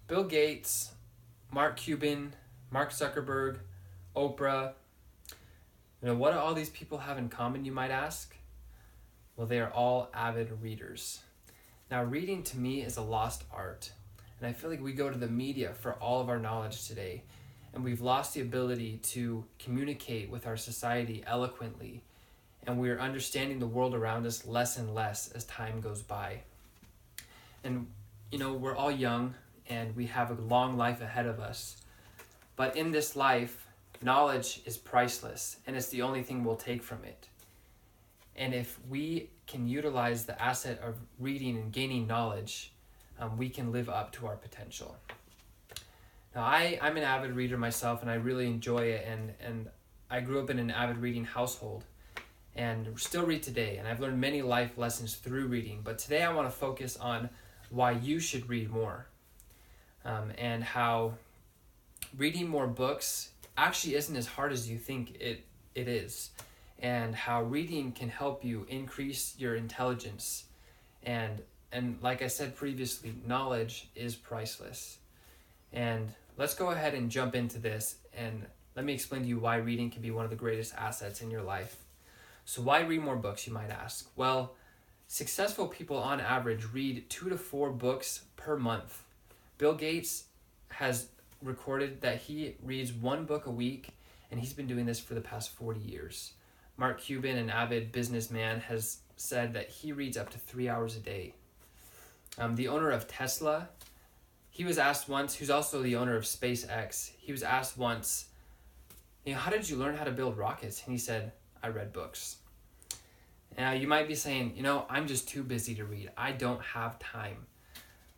Bill Gates, Mark Cuban, Mark Zuckerberg, Oprah, what do all these people have in common, you might ask? Well, they are all avid readers. Now, reading to me is a lost art, and I feel like we go to the media for all of our knowledge today, and we've lost the ability to communicate with our society eloquently, and we're understanding the world around us less and less as time goes by. And, we're all young, and we have a long life ahead of us, but in this life, knowledge is priceless, and it's the only thing we'll take from it. And if we can utilize the asset of reading and gaining knowledge, we can live up to our potential. Now, I'm an avid reader myself, and I really enjoy it, and I grew up in an avid reading household, and still read today, and I've learned many life lessons through reading, but today I want to focus on why you should read more, and how reading more books actually isn't as hard as you think it is, and how reading can help you increase your intelligence. And like I said previously, knowledge is priceless. And let's go ahead and jump into this, and let me explain to you why reading can be one of the greatest assets in your life. So why read more books, you might ask? Well, successful people on average read 2 to 4 books per month. Bill Gates has recorded that he reads 1 book a week, and he's been doing this for the past 40 years. Mark Cuban, an avid businessman, has said that he reads up to 3 hours a day. The owner of Tesla, he was asked once, who's also the owner of SpaceX, he was asked once, how did you learn how to build rockets? And he said, I read books. Now, you might be saying, I'm just too busy to read. I don't have time.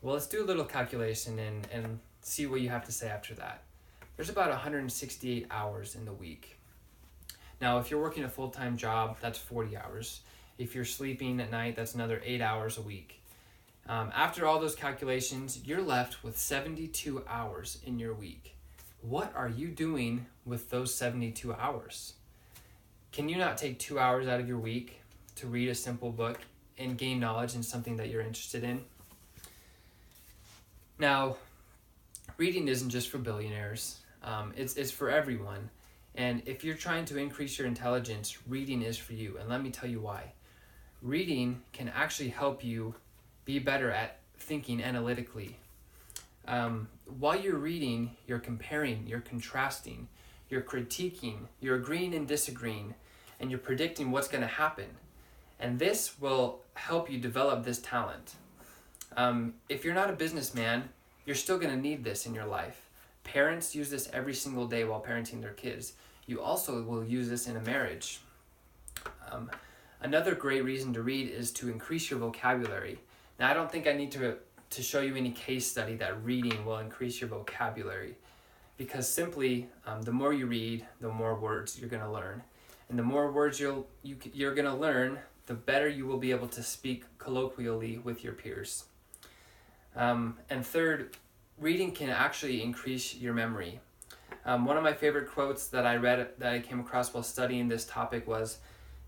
Well, let's do a little calculation and see what you have to say after that. There's about 168 hours in the week. Now, if you're working a full-time job, that's 40 hours. If you're sleeping at night, that's another 8 hours a week. After all those calculations, you're left with 72 hours in your week. What are you doing with those 72 hours? Can you not take 2 hours out of your week to read a simple book and gain knowledge in something that you're interested in? Now, reading isn't just for billionaires. It's for everyone. And if you're trying to increase your intelligence, reading is for you. And let me tell you why. Reading can actually help you be better at thinking analytically. While you're reading, you're comparing, you're contrasting, you're critiquing, you're agreeing and disagreeing, and you're predicting what's going to happen. And this will help you develop this talent. If you're not a businessman, you're still going to need this in your life. Parents use this every single day while parenting their kids. You also will use this in a marriage. Another great reason to read is to increase your vocabulary. Now, I don't think I need to show you any case study that reading will increase your vocabulary, because simply the more you read, the more words you're going to learn. And the more words you're going to learn, the better you will be able to speak colloquially with your peers. And third, reading can actually increase your memory. One of my favorite quotes that I read, that I came across while studying this topic was,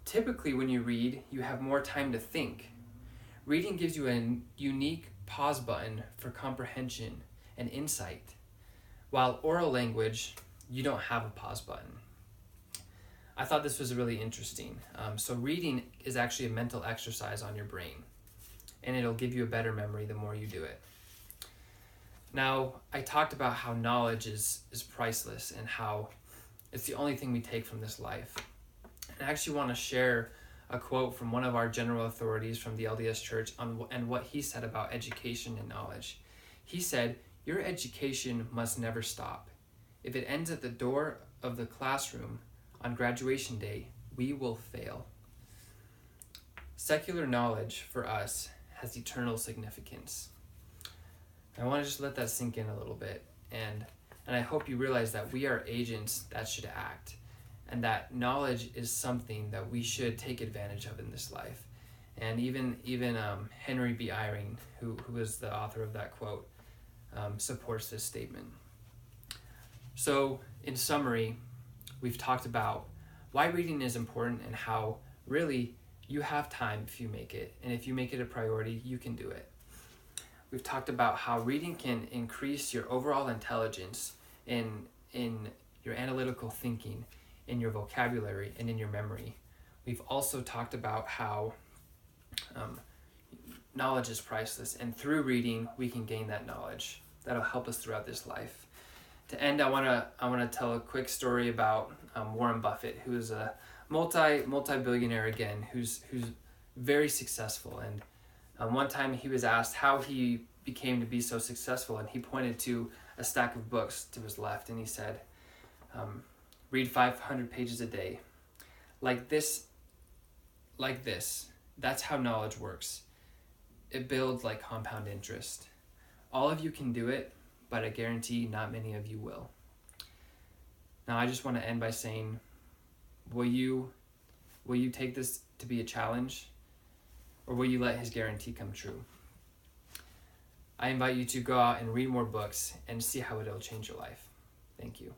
typically when you read, you have more time to think. Reading gives you a unique pause button for comprehension and insight, while oral language, you don't have a pause button. I thought this was really interesting. So reading is actually a mental exercise on your brain, and it'll give you a better memory the more you do it. Now, I talked about how knowledge is priceless and how it's the only thing we take from this life. And I actually want to share a quote from one of our general authorities from the LDS Church and what he said about education and knowledge. He said, "Your education must never stop. If it ends at the door of the classroom on graduation day, we will fail." Secular knowledge for us has eternal significance. I want to just let that sink in a little bit, and I hope you realize that we are agents that should act, and that knowledge is something that we should take advantage of in this life. And even Henry B. Eyring, who is the author of that quote, supports this statement. So, in summary, we've talked about why reading is important and how really you have time if you make it, and if you make it a priority, you can do it. we've talked about how reading can increase your overall intelligence in your analytical thinking, in your vocabulary, and in your memory. We've also talked about how knowledge is priceless, and through reading we can gain that knowledge that'll help us throughout this life. To end, I wanna tell a quick story about Warren Buffett, who is a multi-billionaire again, who's very successful. And one time he was asked how he became to be so successful, and he pointed to a stack of books to his left, and he said, "Read 500 pages a day, like this. That's how knowledge works. It builds like compound interest. All of you can do it, but I guarantee not many of you will." Now, I just want to end by saying, will you take this to be a challenge, or will you let his guarantee come true? I invite you to go out and read more books and see how it'll change your life. Thank you.